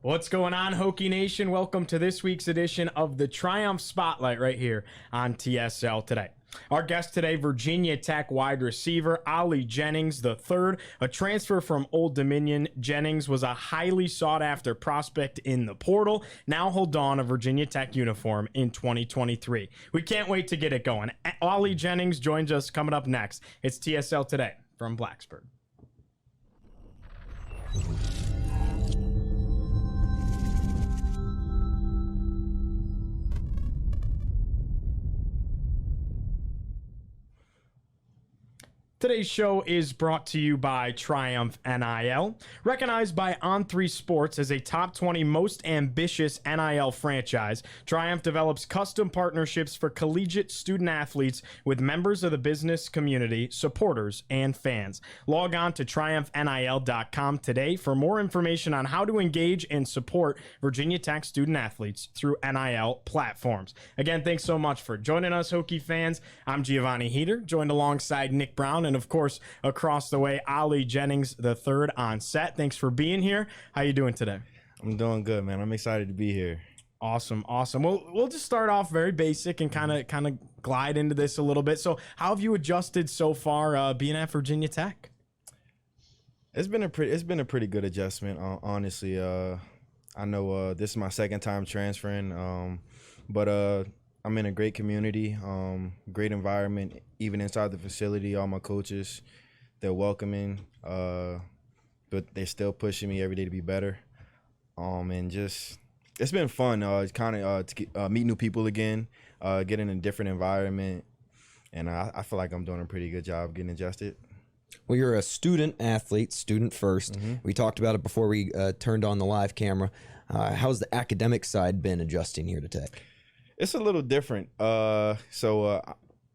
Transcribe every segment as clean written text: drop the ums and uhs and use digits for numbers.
What's going on, Hokie Nation? Welcome to this week's edition of the Triumph Spotlight right here on TSL Today. Our guest today, Virginia Tech wide receiver Ollie Jennings III, a transfer from Old Dominion. Jennings was a highly sought-after prospect in the portal. Now he'll don a Virginia Tech uniform in 2023. We can't wait to get it going. Ollie Jennings joins us coming up next. It's TSL Today from Blacksburg. Today's show is brought to you by Triumph NIL. Recognized by On3 Sports as a top 20 most ambitious NIL franchise, Triumph develops custom partnerships for collegiate student athletes with members of the business community, supporters, and fans. Log on to triumphnil.com today for more information on how to engage and support Virginia Tech student athletes through NIL platforms. Again, thanks so much for joining us, Hokie fans. I'm Giovanni Heater, joined alongside Nick Brown, and of course, across the way, Ollie Jennings III on set. Thanks for being here. How you doing today? I'm doing good, man. I'm excited to be here. Awesome. We'll just start off very basic and kind of glide into this a little bit. So, how have you adjusted so far being at Virginia Tech? It's been a pretty good adjustment, honestly. I know this is my second time transferring, but I'm in a great community, great environment, even inside the facility. All my coaches, they're welcoming, but they're still pushing me every day to be better. And just, it's been fun. It's kind of to meet new people again, get in a different environment, and I feel like I'm doing a pretty good job getting adjusted. Well, you're a student athlete, student first. Mm-hmm. We talked about it before we turned on the live camera. How's the academic side been adjusting here to Tech? It's a little different. So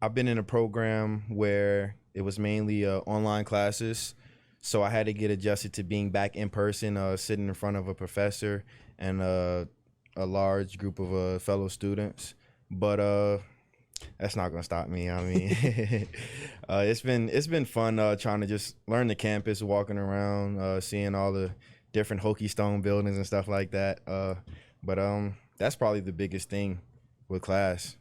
I've been in a program where it was mainly online classes. So I had to get adjusted to being back in person, sitting in front of a professor and a large group of fellow students. But that's not gonna stop me. I mean, it's been fun trying to just learn the campus, walking around, seeing all the different Hokie Stone buildings and stuff like that. But that's probably the biggest thing with class.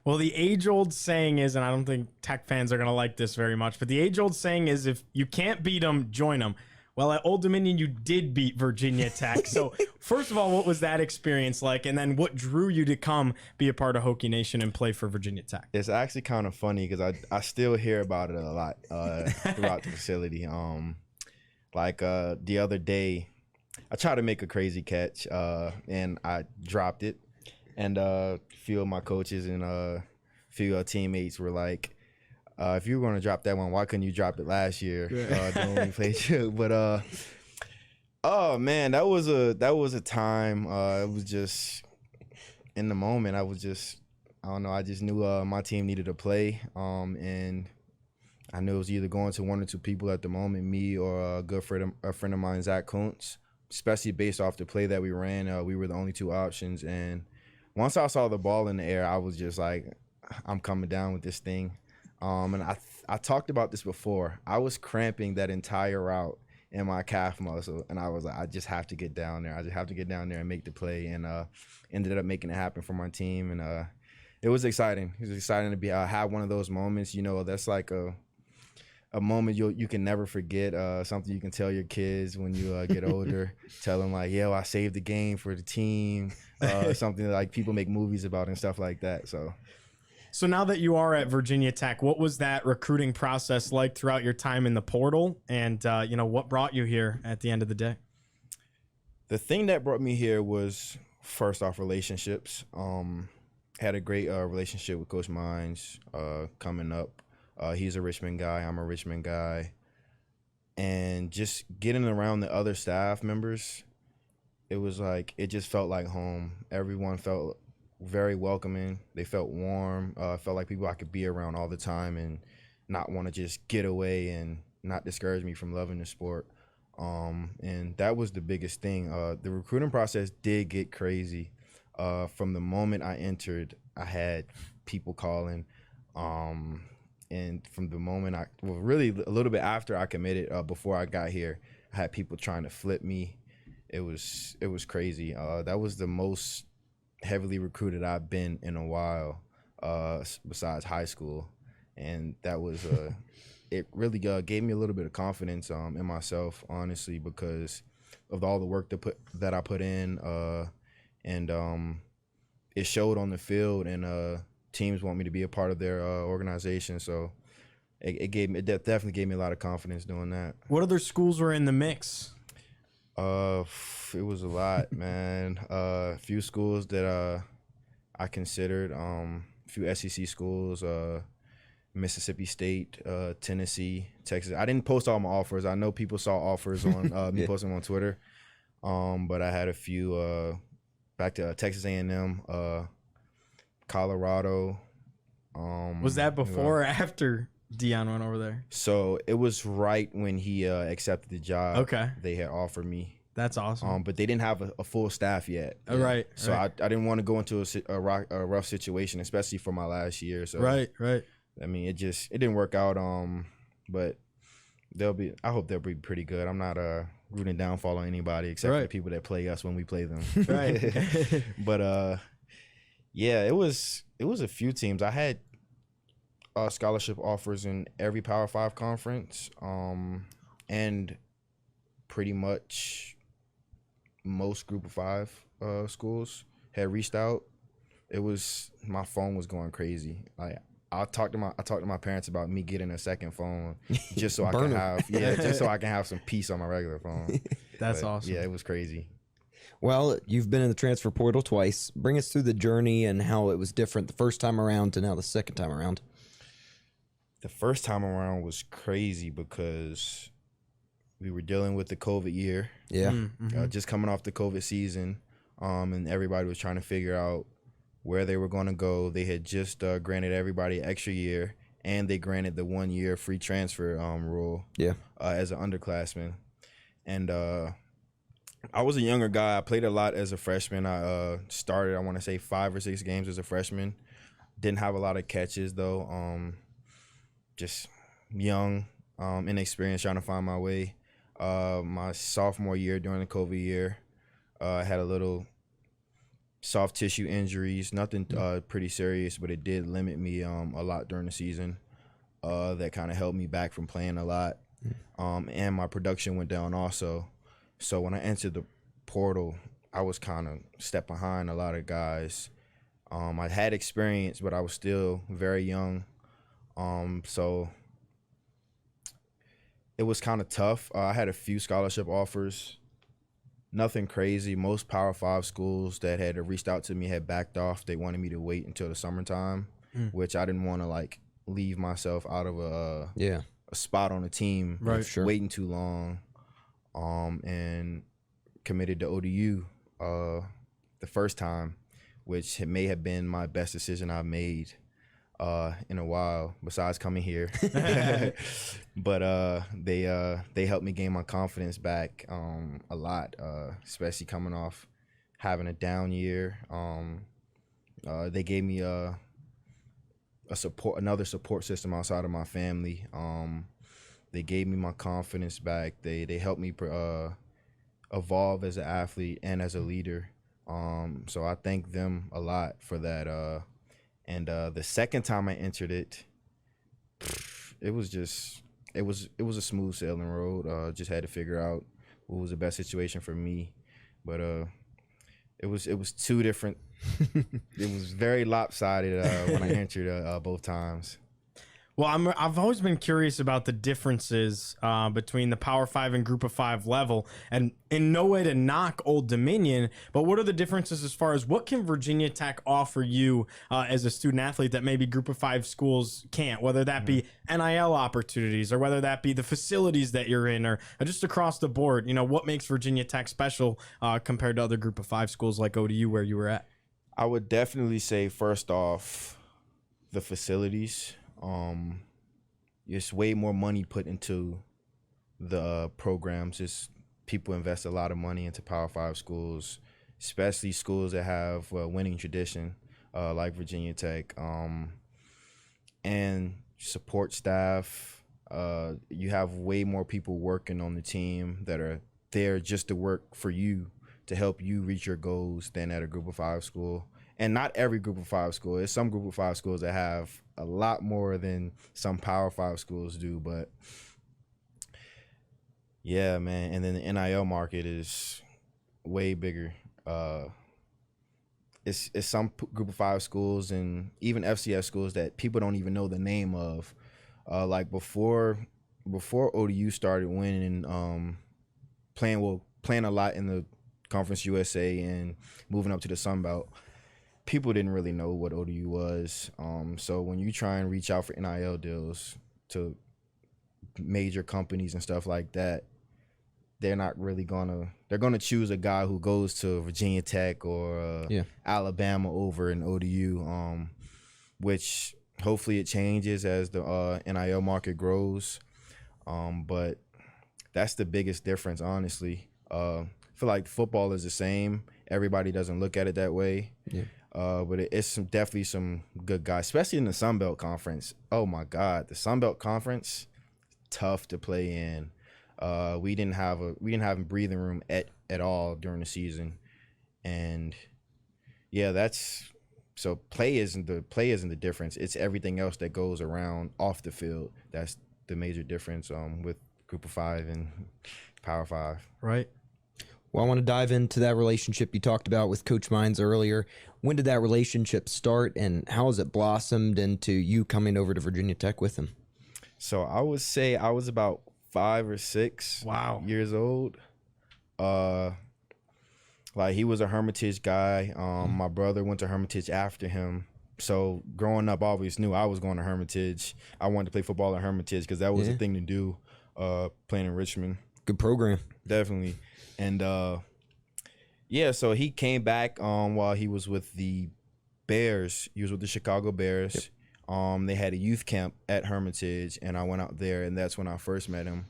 Well, the age-old saying is, and I don't think Tech fans are going to like this very much, but the age-old saying is, if you can't beat them, join them. Well, at Old Dominion, you did beat Virginia Tech. So, first of all, what was that experience like? And then what drew you to come be a part of Hokie Nation and play for Virginia Tech? It's actually kind of funny because I still hear about it a lot throughout the facility. The other day, I tried to make a crazy catch, and I dropped it. And a few of my coaches and a few teammates were like, if you were going to drop that one, why couldn't you drop it last year? When we played you. But, oh, man, that was a time. It was just, in the moment, I don't know, I just knew my team needed to play. And I knew it was either going to one or two people at the moment, me or a friend of mine, Zach Kuntz, especially based off the play that we ran. We were the only two options. And once I saw the ball in the air, I was just like, I'm coming down with this thing. And I talked about this before. I was cramping that entire route in my calf muscle, and I was like, I just have to get down there. I just have to get down there and make the play, and ended up making it happen for my team. And it was exciting. It was exciting to be have one of those moments. You know, that's like a moment you can never forget, something you can tell your kids when you get older. Tell them like, yo, I saved the game for the team, something like people make movies about and stuff like that. So now that you are at Virginia Tech, what was that recruiting process like throughout your time in the portal? And, what brought you here at the end of the day? The thing that brought me here was, first off, relationships. Had a great relationship with Coach Mines coming up. He's a Richmond guy. I'm a Richmond guy. And just getting around the other staff members, it was like, it just felt like home. Everyone felt very welcoming. They felt warm. Felt like people I could be around all the time and not want to just get away and not discourage me from loving the sport. And that was the biggest thing. The recruiting process did get crazy. From the moment I entered, I had people calling. And from the moment really a little bit after I committed, before I got here, I had people trying to flip me. it was crazy. That was the most heavily recruited I've been in a while, besides high school, and that was it really gave me a little bit of confidence in myself, honestly, because of all the work that I put in, and it showed on the field, and teams want me to be a part of their organization, so it definitely gave me a lot of confidence doing that. What other schools were in the mix? It was a lot, man. A few schools that I considered, a few SEC schools, Mississippi State, Tennessee, Texas. I didn't post all my offers. I know people saw offers on me posting them on Twitter, but I had a few back to Texas A&M, Colorado. Was that before or after Dion went over there? So it was right when he accepted the job. Okay. They had offered me. That's awesome. But they didn't have a full staff yet. Right. So right. I didn't want to go into a rough situation, especially for my last year. So Right. I mean, it didn't work out. But I hope they'll be pretty good. I'm not rooting downfall on anybody except for the people that play us when we play them. Right. But yeah, it was a few teams. I had scholarship offers in every Power 5 conference, and pretty much most Group of 5 schools had reached out. My phone was going crazy. Like I talked to my parents about me getting a second phone just so I can have some peace on my regular phone. That's awesome. Yeah, it was crazy. Well, you've been in the transfer portal twice. Bring us through the journey and how it was different the first time around to now the second time around. The first time around was crazy because we were dealing with the COVID year. Yeah. Mm-hmm. Just coming off the COVID season, and everybody was trying to figure out where they were going to go. They had just granted everybody an extra year, and they granted the 1 year free transfer rule. Yeah. As an underclassman, and I was a younger guy. I played a lot as a freshman. I started, I want to say, 5 or 6 games as a freshman. Didn't have a lot of catches though. Just young, inexperienced, trying to find my way. My sophomore year during the COVID year, I had a little soft tissue injuries, nothing pretty serious, but it did limit me a lot during the season. That kind of held me back from playing a lot, and my production went down also. So when I entered the portal, I was kind of step behind a lot of guys. I had experience, but I was still very young. So it was kind of tough. I had a few scholarship offers, nothing crazy. Most Power 5 schools that had reached out to me had backed off. They wanted me to wait until the summertime, which I didn't want to leave myself out of a spot on a team, Right, sure. waiting too long. And committed to ODU the first time, which may have been my best decision I've made in a while, besides coming here. But they helped me gain my confidence back a lot, especially coming off having a down year. They gave me another support system outside of my family. They gave me my confidence back. They helped me evolve as an athlete and as a leader. So I thank them a lot for that. And the second time I entered it, it was a smooth sailing road. Just had to figure out what was the best situation for me. But it was two different. It was very lopsided when I entered both times. Well, I've always been curious about the differences between the Power 5 and Group of 5 level, and in no way to knock Old Dominion, but what are the differences as far as what can Virginia Tech offer you as a student athlete that maybe Group of 5 schools can't, whether that be NIL opportunities or whether that be the facilities that you're in or just across the board? You know, what makes Virginia Tech special compared to other Group of 5 schools like ODU where you were at? I would definitely say, first off, the facilities. There's way more money put into the programs. Just people invest a lot of money into Power 5 schools, especially schools that have a winning tradition, like Virginia Tech. And support staff. You have way more people working on the team that are there just to work for you, to help you reach your goals, than at a Group of 5 school. And not every Group of 5 school. There's some Group of 5 schools that have a lot more than some Power 5 schools do. But yeah, man. And then the NIL market is way bigger. It's some Group of 5 schools and even FCS schools that people don't even know the name of. Like before ODU started winning, playing a lot in the Conference USA and moving up to the Sun Belt, people didn't really know what ODU was. So when you try and reach out for NIL deals to major companies and stuff like that, they're gonna choose a guy who goes to Virginia Tech or Alabama over in ODU, which hopefully it changes as the NIL market grows. But that's the biggest difference, honestly. I feel like football is the same. Everybody doesn't look at it that way. Yeah. But it's definitely some good guys, especially in the Sun Belt Conference. Oh my God, the Sun Belt Conference, tough to play in. We didn't have breathing room at all during the season, and yeah, so play isn't the difference. It's everything else that goes around off the field. That's the major difference with Group of 5 and Power 5. Right. Well, I want to dive into that relationship you talked about with Coach Mines earlier. When did that relationship start, and how has it blossomed into you coming over to Virginia Tech with him? So I would say I was about 5 or 6 years old. Like he was a Hermitage guy. My brother went to Hermitage after him. So growing up, I always knew I was going to Hermitage. I wanted to play football at Hermitage because that was the thing to do, playing in Richmond. Good program. Definitely. And so he came back while he was with the Bears. He was with the Chicago Bears. Yep. They had a youth camp at Hermitage, and I went out there, and that's when I first met him.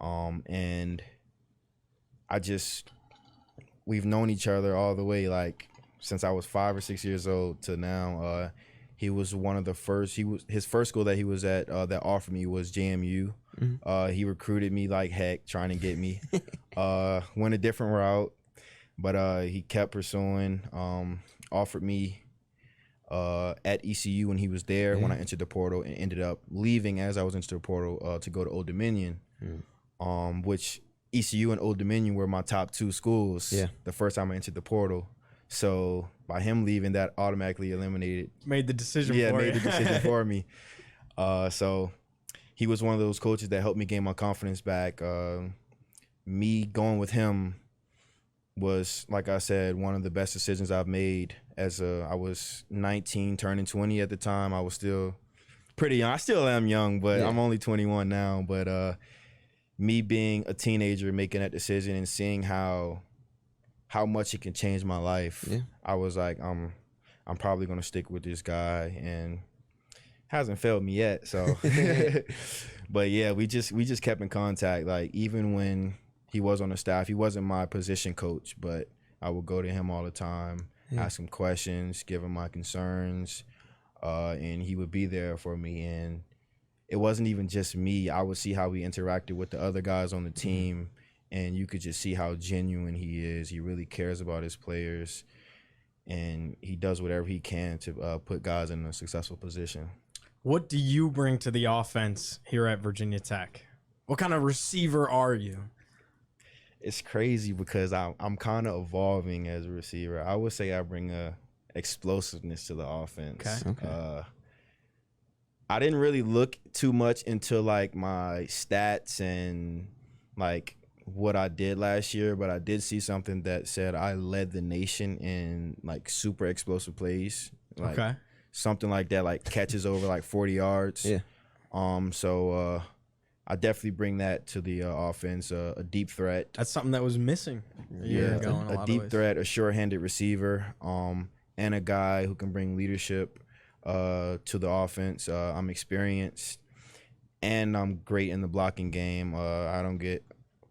And we've known each other all the way, like since I was 5 or 6 years old to now. He was one of the first. His first school that he was at that offered me was JMU. Mm-hmm. He recruited me like heck, trying to get me. Went a different route, but he kept pursuing. Offered me at ECU when he was there, when I entered the portal, and ended up leaving as I was into the portal to go to Old Dominion, which ECU and Old Dominion were my top 2 schools the first time I entered the portal. So by him leaving, that automatically made the decision for me. So he was one of those coaches that helped me gain my confidence back. Me going with him was, like I said, one of the best decisions I've made. I was 19, turning 20 at the time. I was still pretty young. I still am young, but I'm only 21 now. But me being a teenager, making that decision and seeing how much it can change my life, I was like, I'm probably gonna stick with this guy, and hasn't failed me yet. So, but yeah, we just kept in contact. Like even when he was on the staff, he wasn't my position coach, but I would go to him all the time, ask him questions, give him my concerns, and he would be there for me. And it wasn't even just me. I would see how he interacted with the other guys on the team, and you could just see how genuine he is. He really cares about his players, and he does whatever he can to put guys in a successful position. What do you bring to the offense here at Virginia Tech? What kind of receiver are you? It's crazy because I'm kind of evolving as a receiver. I would say I bring a explosiveness to the offense. Okay. I didn't really look too much into like my stats and like what I did last year, but I did see something that said I led the nation in like super explosive plays. Like something like that, like catches over like 40 yards. Yeah. So I definitely bring that to the offense. A deep threat. That's something that was missing a year ago. A deep threat, a sure-handed receiver, and a guy who can bring leadership to the offense. I'm experienced, and I'm great in the blocking game.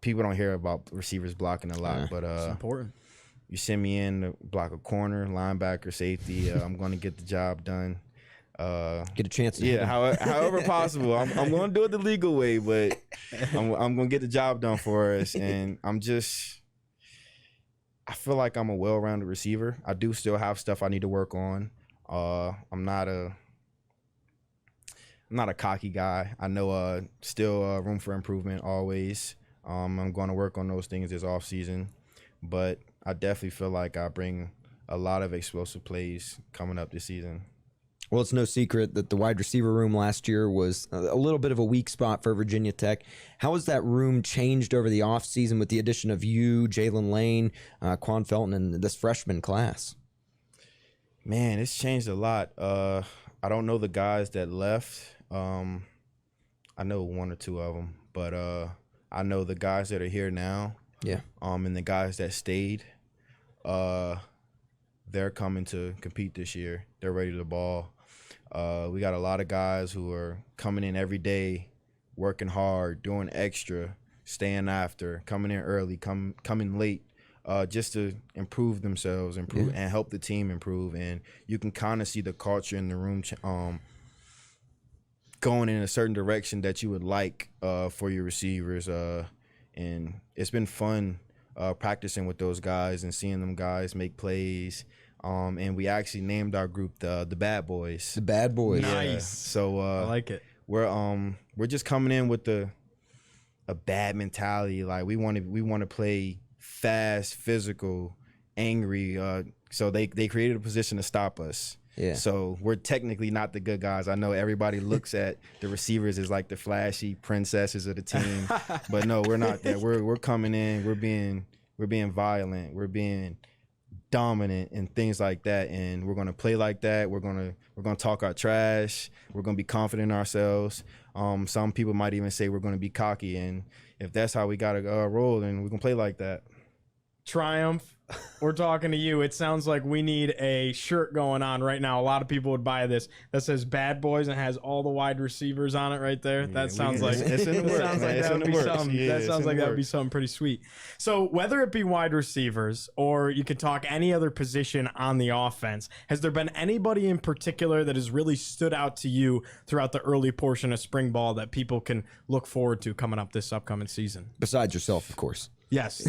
People don't hear about receivers blocking a lot, but it's important. You send me in to block a corner, linebacker, safety, I'm going to get the job done. Get a chance to Yeah, however possible. I'm going to do it the legal way, but I'm going to get the job done for us. And I feel like I'm a well-rounded receiver. I do still have stuff I need to work on. I'm not a cocky guy. I know still room for improvement always. I'm going to work on those things this offseason. But I definitely feel like I bring a lot of explosive plays coming up this season. Well, it's no secret that the wide receiver room last year was a little bit of a weak spot for Virginia Tech. How has that room changed over the offseason with the addition of you, Jalen Lane, Quan Felton, and this freshman class? Man, it's changed a lot. I don't know the guys that left. I know one or two of them, but I know the guys that are here now. Yeah. And the guys that stayed, they're coming to compete this year. They're ready to ball. We got a lot of guys who are coming in every day, working hard, doing extra, staying after, coming in early, coming late, just to improve themselves, and help the team improve. And you can kind of see the culture in the room going in a certain direction that you would like for your receivers. And it's been fun practicing with those guys and seeing them guys make plays. And we actually named our group the Bad Boys. The Bad Boys. Nice. Yeah. So I like it. We're just coming in with a bad mentality. Like we want to play fast, physical, angry. So they created a position to stop us. Yeah. So we're technically not the good guys. I know everybody looks at the receivers as like the flashy princesses of the team, but no, we're not that. We're coming in. We're being violent. We're being dominant and things like that, and we're gonna play like that. We're gonna talk our trash. We're gonna be confident in ourselves. Some people might even say we're gonna be cocky, and if that's how we gotta roll, then we're gonna play like that. Triumph, we're talking to you. It sounds like we need a shirt going on right now. A lot of people would buy this that says Bad Boys and has all the wide receivers on it right there. That sounds like it's in the works. that would be something. That sounds like that would be something pretty sweet. So whether it be wide receivers or you could talk any other position on the offense, has there been anybody in particular that has really stood out to you throughout the early portion of spring ball that people can look forward to coming up this upcoming season? Besides yourself, of course. Yes.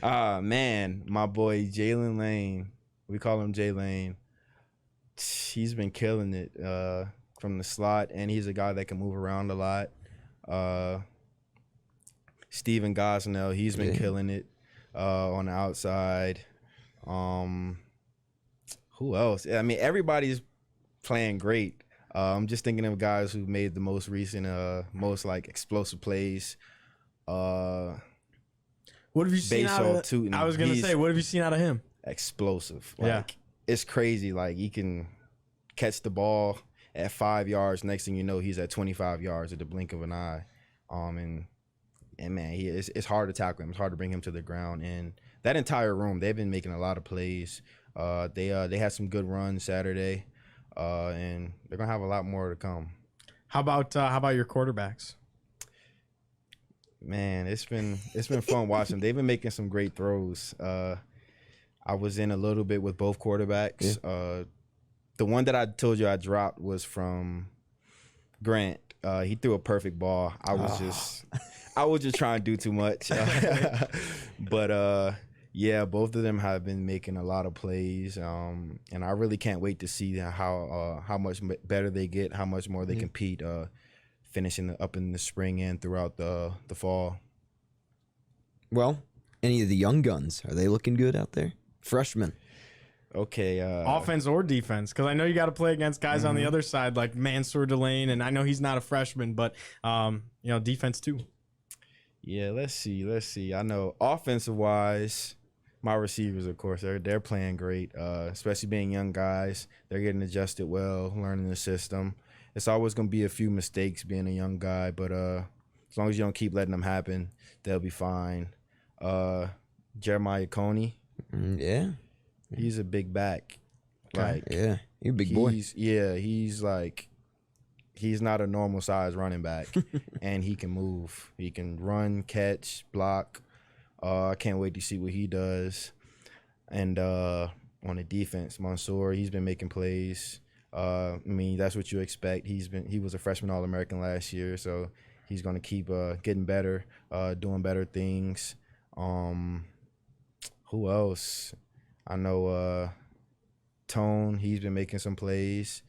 Man, my boy Jalen Lane. We call him J Lane. He's been killing it from the slot, and he's a guy that can move around a lot. Steven Gosnell, he's been killing it on the outside. Who else? I mean, everybody's playing great. I'm just thinking of guys who made the most recent, most like explosive plays. What have you seen out of Tootin'. I was gonna say, what have you seen out of him? Explosive. Yeah. Like, it's crazy. Like, he can catch the ball at 5 yards. Next thing you know, he's at 25 yards at the blink of an eye. And man, it's hard to tackle him. It's hard to bring him to the ground. And that entire room, they've been making a lot of plays. They had some good runs Saturday, and they're gonna have a lot more to come. How about your quarterbacks? Man, it's been fun watching. They've been making some great throws. I was in a little bit with both quarterbacks. Yeah. The one that I told you I dropped was from Grant. He threw a perfect ball. I was just trying to do too much. But yeah, both of them have been making a lot of plays. And I really can't wait to see how much better they get, how much more they compete. Finishing up in the spring and throughout the fall. Well, any of the young guns, are they looking good out there? Freshmen. Okay. Offense or defense? Because I know you got to play against guys on the other side like Mansour Delane, and I know he's not a freshman, but defense too. Yeah, let's see. I know offensive wise, my receivers, of course, they're playing great. Especially being young guys, they're getting adjusted well, learning the system. It's always going to be a few mistakes being a young guy, but as long as you don't keep letting them happen, they'll be fine. Jeremiah Coney. Yeah. He's a big back. Like, yeah, he's a big boy. He's not a normal size running back, and he can move. He can run, catch, block. I can't wait to see what he does. And on the defense, Mansour, he's been making plays. I mean, that's what you expect. He was a freshman All-American last year, so he's going to keep getting better, doing better things. Who else? I know Tone. He's been making some plays.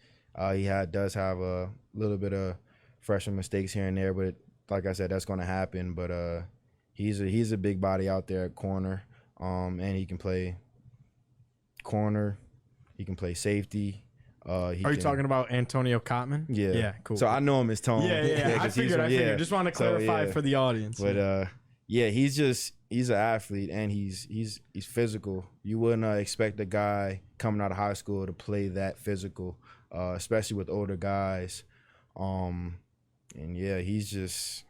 He does have a little bit of freshman mistakes here and there, but like I said, that's going to happen. But he's a big body out there at corner, and he can play corner. He can play safety. Are you talking about Antonio Cotman? Yeah. Yeah, cool. So I know him as Tone. Yeah. I figured. Just want to clarify for the audience. But yeah, he's an athlete, and he's physical. You wouldn't expect a guy coming out of high school to play that physical, especially with older guys. And yeah, he's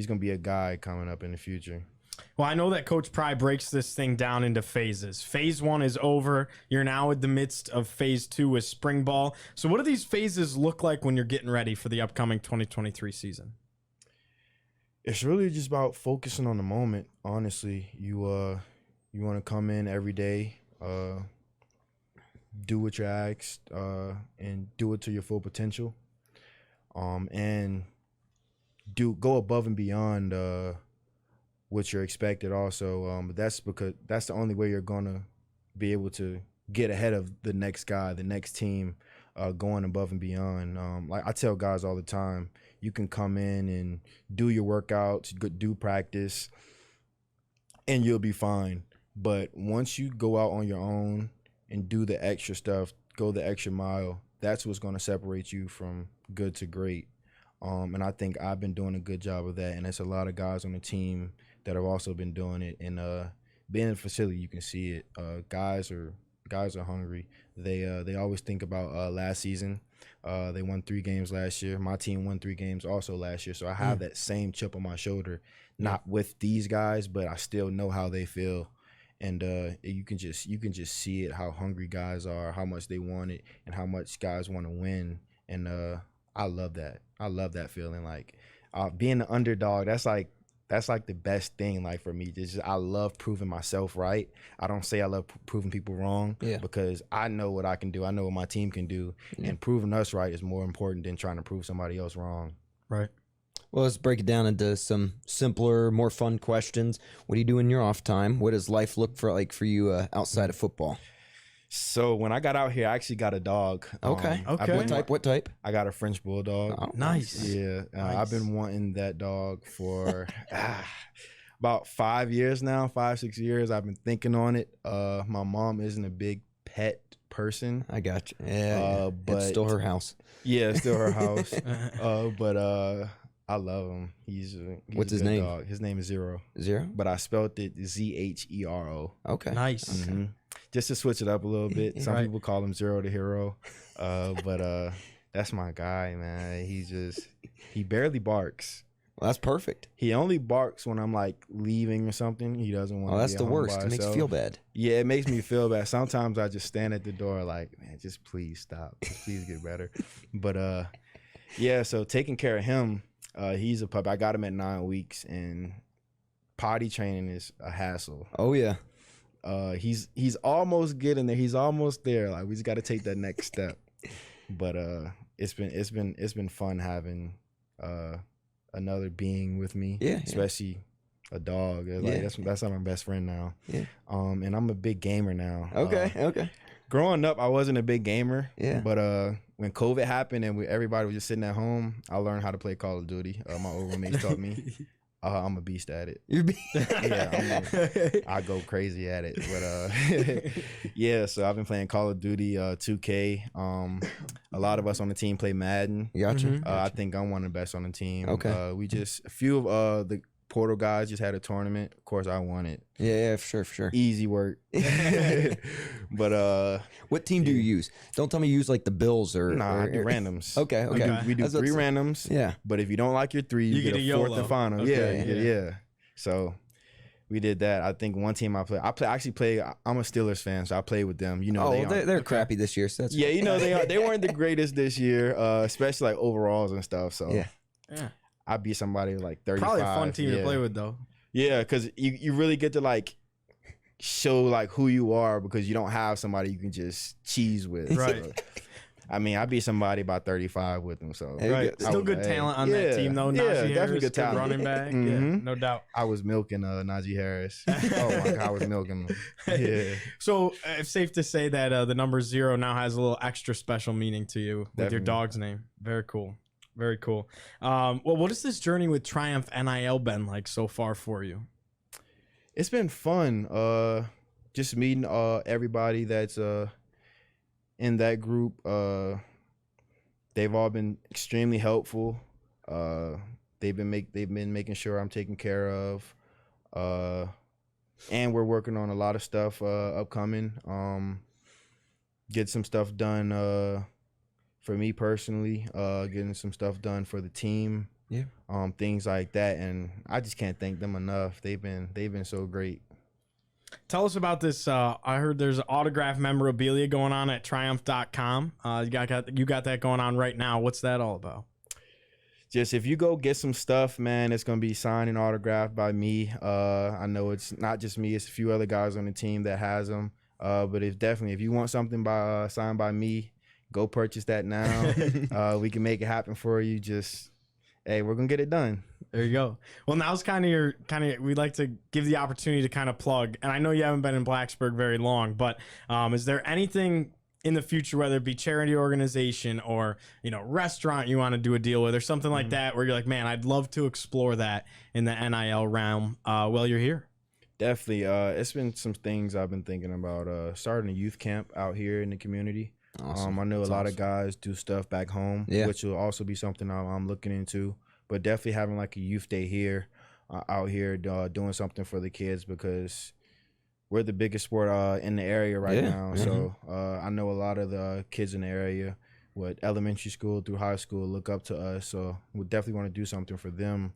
gonna be a guy coming up in the future. Well, I know that Coach Pry breaks this thing down into phases. Phase 1 is over. You're now in the midst of phase 2 with spring ball. So what do these phases look like when you're getting ready for the upcoming 2023 season? It's really just about focusing on the moment. Honestly, you want to come in every day, do what you're asked, and do it to your full potential, and go above and beyond what you're expected. Also, but that's because that's the only way you're gonna be able to get ahead of the next guy, the next team, going above and beyond. Like I tell guys all the time, you can come in and do your workouts, do practice, and you'll be fine. But once you go out on your own and do the extra stuff, go the extra mile, that's what's going to separate you from good to great. And I think I've been doing a good job of that. And there's a lot of guys on the team that have also been doing it. And being in the facility, you can see it. Guys are hungry. They always think about last season. They won 3 games last year. My team won 3 games also last year. So I have that same chip on my shoulder, not with these guys, but I still know how they feel. And you can just see it, how hungry guys are, how much they want it, and how much guys want to win. And I love that. I love that feeling. Like being the underdog, that's like the best thing. Like for me, I love proving myself right. I don't say I love proving people wrong, because I know what I can do. I know what my team can do, and proving us right is more important than trying to prove somebody else wrong. Right. Well, let's break it down into some simpler, more fun questions. What do you do in your off time? What does life look like for you outside of football? So when I got out here, I actually got a dog. Okay. What type? I got a French bulldog. Oh, nice. Yeah. Nice. I've been wanting that dog for about 5 years now, 5-6 years. I've been thinking on it. My mom isn't a big pet person. I got you. Yeah. But it's still her house. Yeah, it's still her house. But I love him. He's What's a his good name? dog. His name is Zero. Zero? But I spelled it Zhero. Okay. Nice. Mm-hmm. Just to switch it up a little bit. Some Right. people call him Zero the Hero. But that's my guy, man. He barely barks. Well, that's perfect. He only barks when I'm like leaving or something. He doesn't want to that's be the at home worst. by It makes you himself. feel bad. Yeah, it makes me feel bad. Sometimes I just stand at the door like, man, just please stop. Just please get better. But yeah, so taking care of him, he's a pup. I got him at 9 weeks, and potty training is a hassle. Oh yeah. He's almost getting there. He's almost there. Like we just got to take that next step. But it's been fun having another being with me. Yeah. Especially a dog. Like that's like my best friend now. Yeah. And I'm a big gamer now. Okay. Growing up, I wasn't a big gamer. Yeah. But when COVID happened and everybody was just sitting at home, I learned how to play Call of Duty. My old roommates taught me. I'm a beast at it. You're I go crazy at it. But yeah, so I've been playing Call of Duty 2K. A lot of us on the team play Madden. Gotcha. I think I'm one of the best on the team. Okay. A few of the Portal guys just had a tournament. Of course, I won it. Yeah, for sure. Easy work. But what team do you use? Don't tell me you use like the Bills or. I do randoms. Okay. We do 3 randoms. Yeah. But if you don't like your 3, you get a YOLO. 4th and final. Okay. Yeah. So we did that. I think one team I'm a Steelers fan, so I played with them. You know, they're crappy this year. So that's yeah, you know they weren't the greatest this year, especially like overalls and stuff. So Yeah. I beat somebody like 35. Probably a fun team to play with, though. Yeah, because you really get to like show like who you are, because you don't have somebody you can just cheese with. Right. So, I mean, I beat somebody by 35 with them. So Right. Still good talent on that team, though. Najee definitely Harris, good talent. running back. Yeah, Mhm. no doubt. I was milking Najee Harris. Oh my God, I was milking him. Yeah, So it's safe to say that the number 0 now has a little extra special meaning to you with your Definitely. dog's name. Very cool. Very cool. Well, what has this journey with Triumph NIL been like so far for you? it's been fun. Just meeting everybody that's in that group. They've all been extremely helpful. They've been making sure I'm taken care of. And we're working on a lot of stuff upcoming. Get some stuff done for me personally. Getting some stuff done for the team. Yeah. Things like that, and I just can't thank them enough. They've been so great. Tell us about this. I heard there's autograph memorabilia going on at triumph.com. You got that going on right now. What's that all about? Just if you go get some stuff, man, it's gonna be signed and autographed by me. I know it's not just me; it's a few other guys on the team that has them. But it's definitely, if you want something signed by me, go purchase that now. We can make it happen for you. Just, hey, we're gonna get it done. There you go. Well, now's we'd like to give the opportunity to kind of plug. And I know you haven't been in Blacksburg very long, but is there anything in the future, whether it be charity organization or, restaurant you want to do a deal with or something like that, where you're like, man, I'd love to explore that in the NIL realm while you're here? Definitely. It's been some things I've been thinking about. Starting a youth camp out here in the community. Awesome. I know a lot of guys do stuff back home, which will also be something I'm looking into. But definitely having like a youth day here, out here doing something for the kids, because we're the biggest sport in the area right now. So I know a lot of the kids in the area, elementary school through high school, look up to us. So we definitely want to do something for them.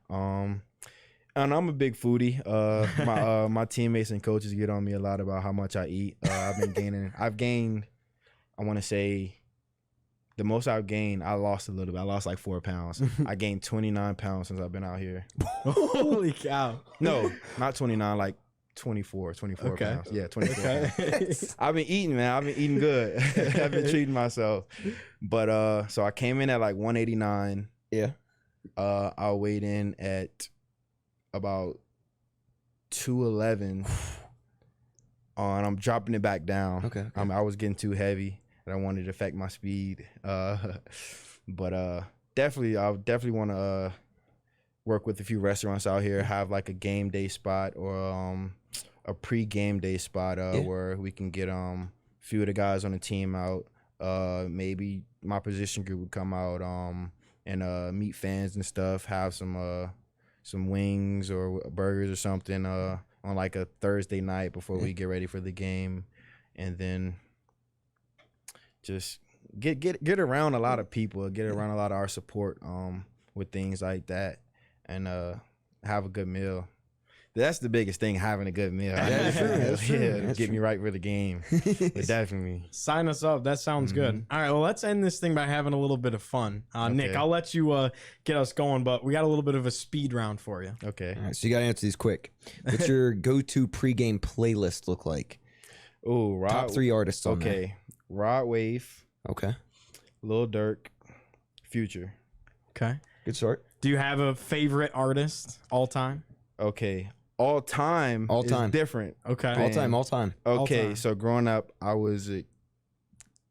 And I'm a big foodie. My teammates and coaches get on me a lot about how much I eat. I've gained, I want to say, the most I've gained, I lost a little bit. I lost like 4 pounds. I gained 29 pounds since I've been out here. Holy cow. No, not 29, like 24 pounds. Yeah, 24 pounds. I've been eating, man. I've been eating good. I've been treating myself. But so I came in at like 189. Yeah. I weighed in at about 211. And I'm dropping it back down. Okay. I was getting too heavy. I wanted to affect my speed, but definitely, I definitely want to work with a few restaurants out here, have like a game day spot or a pre-game day spot where we can get a few of the guys on the team out. Maybe my position group would come out and meet fans and stuff, have some wings or burgers or something on like a Thursday night before we get ready for the game, and then just get around a lot of people, get around a lot of our support with things like that, and have a good meal. That's the biggest thing, having a good meal. That's true. Yeah, get me right for the game. But definitely. Sign us up. That sounds good. All right, well, let's end this thing by having a little bit of fun. Nick, I'll let you get us going, but we got a little bit of a speed round for you. Okay. All right, so you got to answer these quick. What's your go-to pregame playlist look like? Oh, Top 3 artists on there. Okay. Rod Wave, Okay. Lil Durk, Future. Okay. Good start. Do you have a favorite artist all time? Okay. All time is different. Okay. All time. Okay, time. so growing up, I was a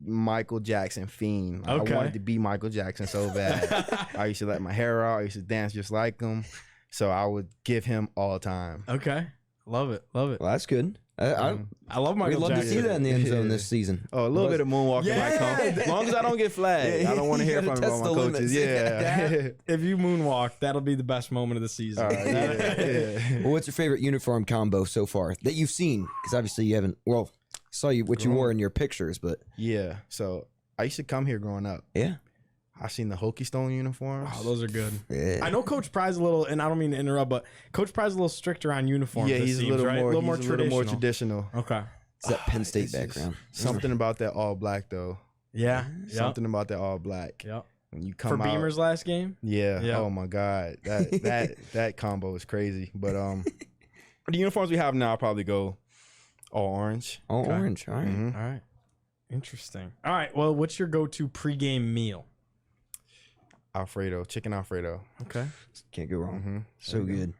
Michael Jackson fiend. Okay. I wanted to be Michael Jackson so bad. I used to let my hair out. I used to dance just like him. So I would give him all time. Okay. Love it. Love it. Well, that's good. I love Michael We'd love Jackson. to see that in the end zone this season. Oh, a little bit of moonwalking might come. As long as I don't get flagged. I don't want to hear You from gotta my test the coaches. limits. Yeah. If you moonwalk, that'll be the best moment of the season. All right, yeah. Well, what's your favorite uniform combo so far that you've seen? Because obviously you haven't. Well, saw you what you wore in your pictures, but Yeah. So I used to come here growing up. yeah. I seen the Hokie Stone uniforms. Oh, those are good. Yeah. I know Coach Pry's a little, and I don't mean to interrupt, but Coach Pry's a little stricter on uniforms. Yeah, he's a little right? more, a little more he's a little traditional. more traditional. Okay. It's that Penn State It's just background. Something about that all black though. Yeah. Something about that all black. Yep. When you For come out, Beamer's last game. yeah. Yeah. Oh my God, that combo is crazy. But the uniforms we have now, I'll probably go all orange. All Okay. orange. All right. Mhm. All right. Interesting. All right. Well, what's your go-to pregame meal? Alfredo, chicken Alfredo. Okay. Can't go wrong. Mm-hmm. So good.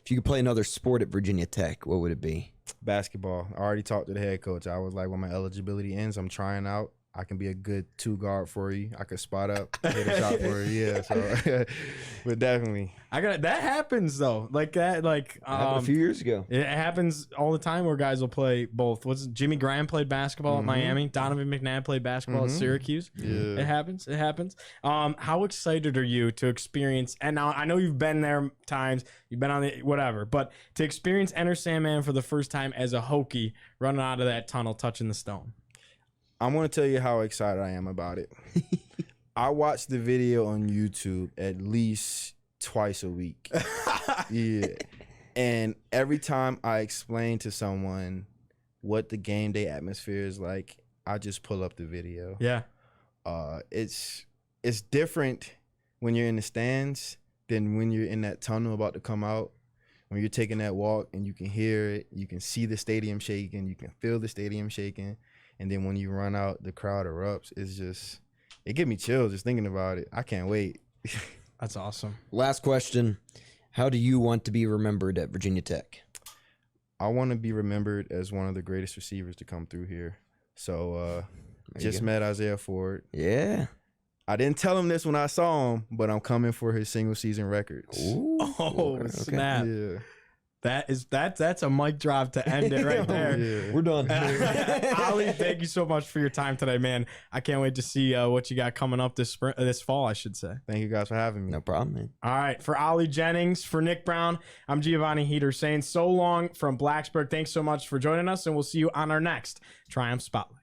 If you could play another sport at Virginia Tech, what would it be? Basketball. I already talked to the head coach. I was like, when my eligibility ends, I'm trying out. I can be a good 2-guard for you. I could spot up, hit a shot for you. Yeah, so but definitely. That happens though. Like that, like Happened a few years ago. it happens all the time where guys will play both. Jimmy Graham played basketball at Miami. Donovan McNabb played basketball at Syracuse. Yeah. It happens. It happens. How excited are you to experience? And now I know you've been there times. You've been on the whatever, but to experience Enter Sandman for the first time as a Hokie running out of that tunnel, touching the stone. I'm going to tell you how excited I am about it. I watch the video on YouTube at least twice a week. Yeah. And every time I explain to someone what the game day atmosphere is like, I just pull up the video. Yeah. It's different when you're in the stands than when you're in that tunnel about to come out. When you're taking that walk and you can hear it, you can see the stadium shaking, you can feel the stadium shaking. And then when you run out, the crowd erupts. It gives me chills just thinking about it. I can't wait. That's awesome. Last question. How do you want to be remembered at Virginia Tech? I want to be remembered as one of the greatest receivers to come through here. So just met Isaiah Ford. Yeah. I didn't tell him this when I saw him, but I'm coming for his single season records. Ooh. Oh, Okay. snap. Yeah. That's a mic drop to end it right there. Yeah. We're done. Ali, thank you so much for your time today, man. I can't wait to see what you got coming up this fall, I should say. Thank you guys for having me. No problem, man. All right, for Ali Jennings, for Nick Brown, I'm Giovanni Heater saying so long from Blacksburg. Thanks so much for joining us, and we'll see you on our next Triumph Spotlight.